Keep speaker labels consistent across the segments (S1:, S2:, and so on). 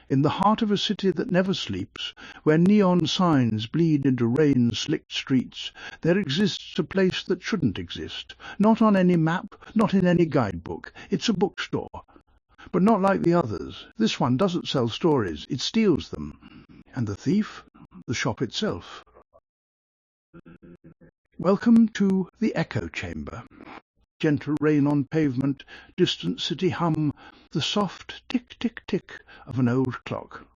S1: In the heart of a city that never sleeps, where neon signs bleed into rain-slicked streets, there exists a place that shouldn't exist. Not on any map, not in any guidebook. It's a bookstore. But not like the others. This one doesn't sell stories, it steals them. And the thief? The shop itself. Welcome to the echo chamber. Gentle rain on pavement, distant city hum, the soft tick-tick-tick of an old clock.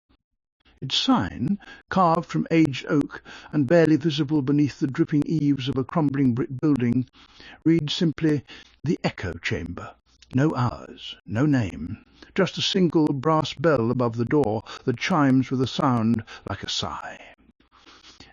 S1: Its sign, carved from aged oak and barely visible beneath the dripping eaves of a crumbling brick building, reads simply, "The Echo Chamber." No hours, no name, just a single brass bell above the door that chimes with a sound like a sigh.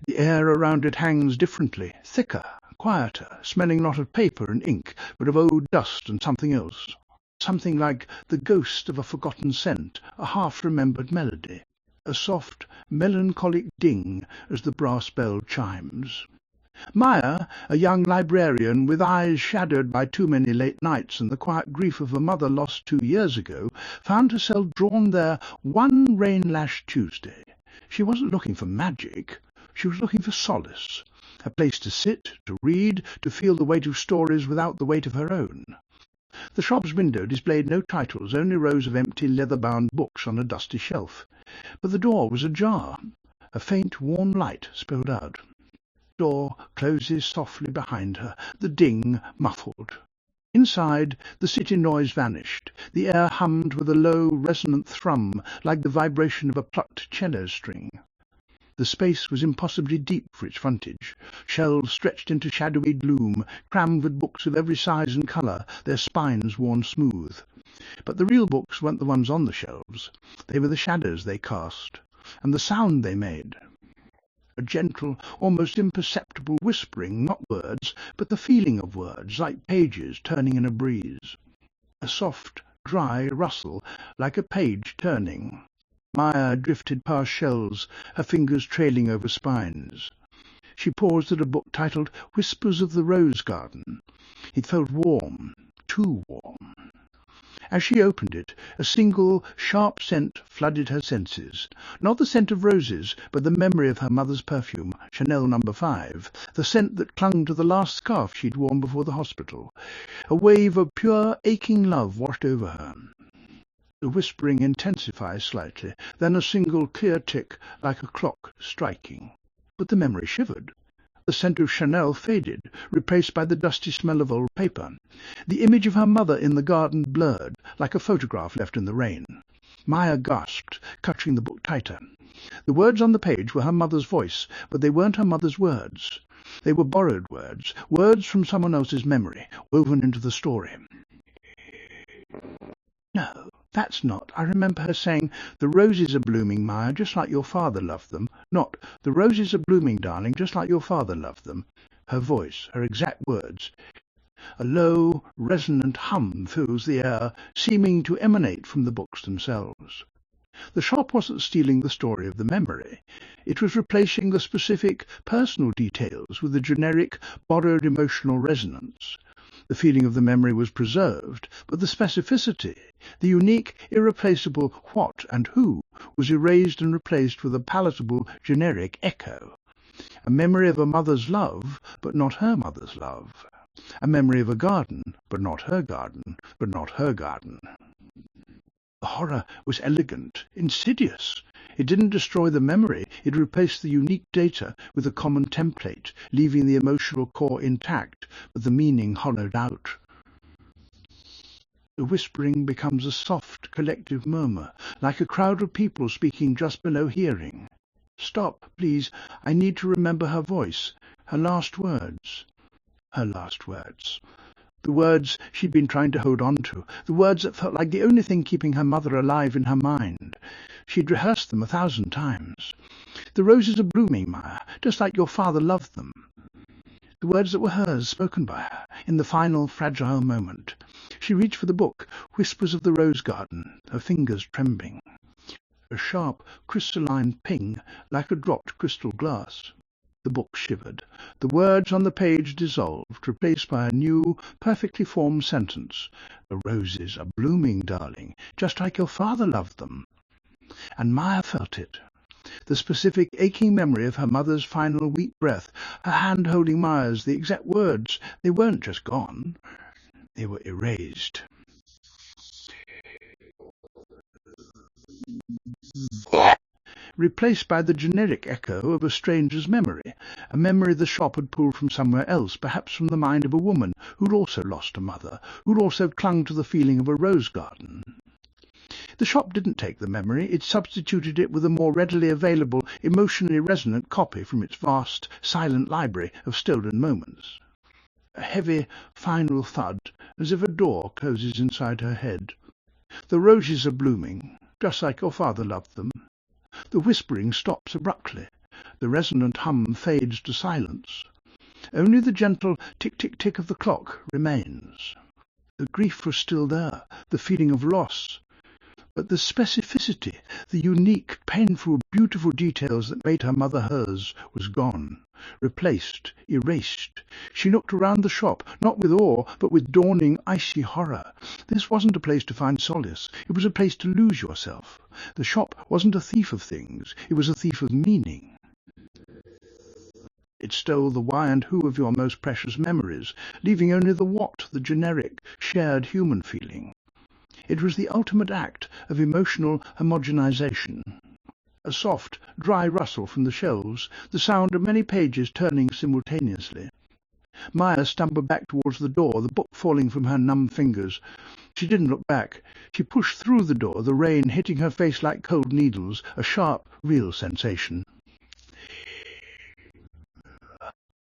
S1: The air around it hangs differently, thicker, quieter, smelling not of paper and ink, but of old dust and something else. Something like the ghost of a forgotten scent, a half-remembered melody. A soft, melancholic ding as the brass bell chimes. Maya, a young librarian with eyes shadowed by too many late nights and the quiet grief of a mother lost 2 years ago, found herself drawn there one rain-lashed Tuesday. She wasn't looking for magic. She was looking for solace, a place to sit, to read, to feel the weight of stories without the weight of her own. The shop's window displayed no titles, only rows of empty leather-bound books on a dusty shelf. But the door was ajar. A faint, warm light spilled out. The door closes softly behind her, the ding muffled. Inside, the city noise vanished. The air hummed with a low, resonant thrum, like the vibration of a plucked cello string. The space was impossibly deep for its frontage. Shelves stretched into shadowy gloom, crammed with books of every size and colour, their spines worn smooth. But the real books weren't the ones on the shelves. They were the shadows they cast, and the sound they made. A gentle, almost imperceptible whispering, not words, but the feeling of words, like pages turning in a breeze. A soft, dry rustle, like a page turning. Maya drifted past shelves, her fingers trailing over spines. She paused at a book titled Whispers of the Rose Garden. It felt warm, too warm. As she opened it, a single, sharp scent flooded her senses. Not the scent of roses, but the memory of her mother's perfume, Chanel No. 5, the scent that clung to the last scarf she'd worn before the hospital. A wave of pure, aching love washed over her. The whispering intensifies slightly, then a single clear tick like a clock striking. But the memory shivered. The scent of Chanel faded, replaced by the dusty smell of old paper. The image of her mother in the garden blurred, like a photograph left in the rain. Maya gasped, clutching the book tighter. The words on the page were her mother's voice, but they weren't her mother's words. They were borrowed words, words from someone else's memory, woven into the story. No, that's not. I remember her saying, "The roses are blooming, Maya, just like your father loved them." Not, "The roses are blooming, darling, just like your father loved them." Her voice, her exact words. A low, resonant hum fills the air, seeming to emanate from the books themselves. The shop wasn't stealing the story of the memory. It was replacing the specific, personal details with a generic, borrowed emotional resonance. The feeling of the memory was preserved, but the specificity, the unique, irreplaceable what and who, was erased and replaced with a palatable, generic echo. A memory of a mother's love, but not her mother's love. A memory of a garden, but not her garden, but not her garden. The horror was elegant, insidious. It didn't destroy the memory, it replaced the unique data with a common template, leaving the emotional core intact, but the meaning hollowed out. The whispering becomes a soft, collective murmur, like a crowd of people speaking just below hearing. "Stop, please, I need to remember her voice, her last words." Her last words. The words she'd been trying to hold on to, the words that felt like the only thing keeping her mother alive in her mind. She'd rehearsed them 1,000 times. "The roses are blooming, Maya, just like your father loved them." The words that were hers, spoken by her, in the final fragile moment. She reached for the book, Whispers of the Rose Garden, her fingers trembling. A sharp, crystalline ping, like a dropped crystal glass. The book shivered. The words on the page dissolved, replaced by a new, perfectly formed sentence. "The roses are blooming, darling, just like your father loved them." and Maya felt it. The specific aching memory of her mother's final weak breath, her hand holding Maya's, the exact words, they weren't just gone, they were erased. Replaced by the generic echo of a stranger's memory, a memory the shop had pulled from somewhere else, perhaps from the mind of a woman who'd also lost a mother, who'd also clung to the feeling of a rose garden. The shop didn't take the memory, it substituted it with a more readily available, emotionally resonant copy from its vast, silent library of stolen moments. A heavy, final thud, as if a door closes inside her head. The roses are blooming, just like your father loved them. The whispering stops abruptly. The resonant hum fades to silence. Only the gentle tick-tick-tick of the clock remains. The grief was still there, the feeling of loss. But the specificity, the unique, painful, beautiful details that made her mother hers, was gone, replaced, erased. She looked around the shop, not with awe, but with dawning, icy horror. This wasn't a place to find solace. It was a place to lose yourself. The shop wasn't a thief of things. It was a thief of meaning. It stole the why and who of your most precious memories, leaving only the what, the generic, shared human feeling. It was the ultimate act of emotional homogenization. A soft, dry rustle from the shelves, the sound of many pages turning simultaneously. Maya stumbled back towards the door, the book falling from her numb fingers. She didn't look back. She pushed through the door, the rain hitting her face like cold needles, a sharp, real sensation.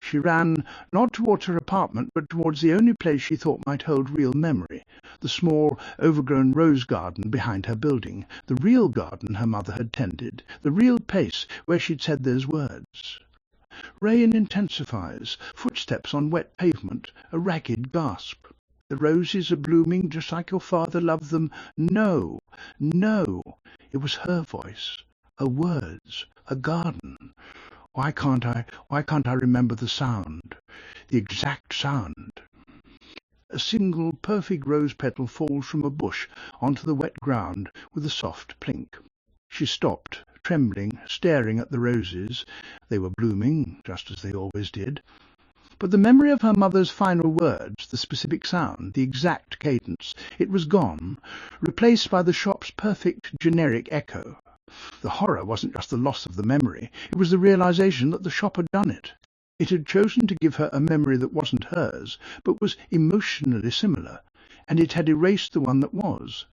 S1: She ran, not towards her apartment, but towards the only place she thought might hold real memory, the small, overgrown rose garden behind her building, the real garden her mother had tended, the real place where she'd said those words. Rain intensifies, footsteps on wet pavement, a ragged gasp. The roses are blooming just like your father loved them. No, no, it was her voice, her words, a garden. Why can't I remember the sound, the exact sound? A single perfect rose petal falls from a bush onto the wet ground with a soft plink. She stopped, trembling, staring at the roses. They were blooming, just as they always did. But the memory of her mother's final words, the specific sound, the exact cadence, it was gone, replaced by the shop's perfect generic echo. The horror wasn't just the loss of the memory, it was the realization that the shop had done it. It had chosen to give her a memory that wasn't hers, but was emotionally similar, and it had erased the one that was.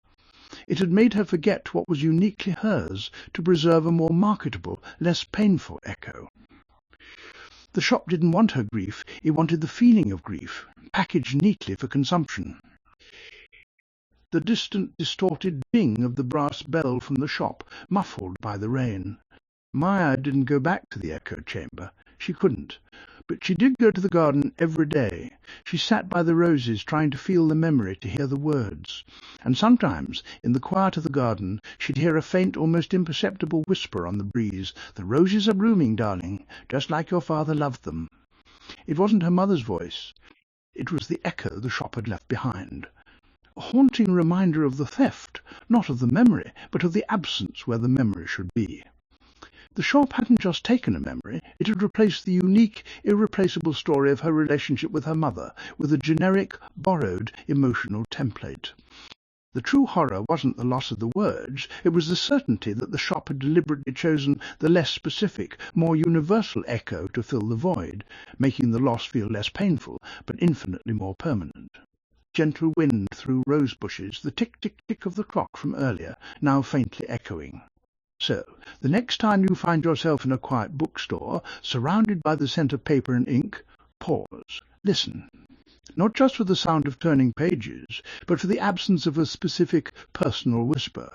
S1: It had made her forget what was uniquely hers to preserve a more marketable, less painful echo. The shop didn't want her grief, it wanted the feeling of grief, packaged neatly for consumption. The distant, distorted ding of the brass bell from the shop, muffled by the rain. Maya didn't go back to the echo chamber. She couldn't. But she did go to the garden every day. She sat by the roses, trying to feel the memory, to hear the words. And sometimes, in the quiet of the garden, she'd hear a faint, almost imperceptible whisper on the breeze. "The roses are blooming, darling, just like your father loved them." It wasn't her mother's voice. It was the echo the shop had left behind. A haunting reminder of the theft, not of the memory, but of the absence where the memory should be. The shop hadn't just taken a memory, it had replaced the unique, irreplaceable story of her relationship with her mother with a generic, borrowed, emotional template. The true horror wasn't the loss of the words, it was the certainty that the shop had deliberately chosen the less specific, more universal echo to fill the void, making the loss feel less painful, but infinitely more permanent. Gentle wind through rose bushes, the tick-tick-tick of the clock from earlier, now faintly echoing. So, the next time you find yourself in a quiet bookstore, surrounded by the scent of paper and ink, pause, listen. Not just for the sound of turning pages, but for the absence of a specific personal whisper.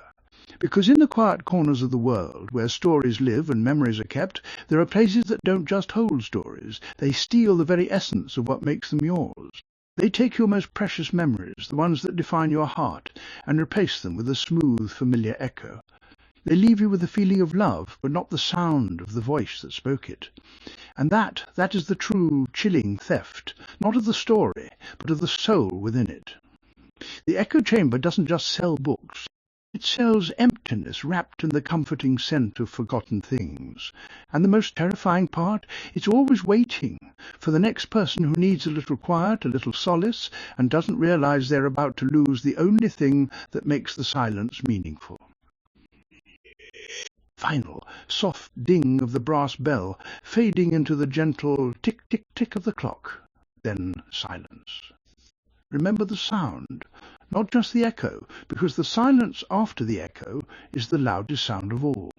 S1: Because in the quiet corners of the world, where stories live and memories are kept, there are places that don't just hold stories, they steal the very essence of what makes them yours. They take your most precious memories, the ones that define your heart, and replace them with a smooth, familiar echo. They leave you with a feeling of love, but not the sound of the voice that spoke it. And that is the true, chilling theft, not of the story, but of the soul within it. The echo chamber doesn't just sell books. It sells emptiness wrapped in the comforting scent of forgotten things. And the most terrifying part, it's always waiting for the next person who needs a little quiet, a little solace, and doesn't realize they're about to lose the only thing that makes the silence meaningful. Final, soft ding of the brass bell, fading into the gentle tick-tick-tick of the clock. Then silence. Remember the sound, not just the echo, because the silence after the echo is the loudest sound of all.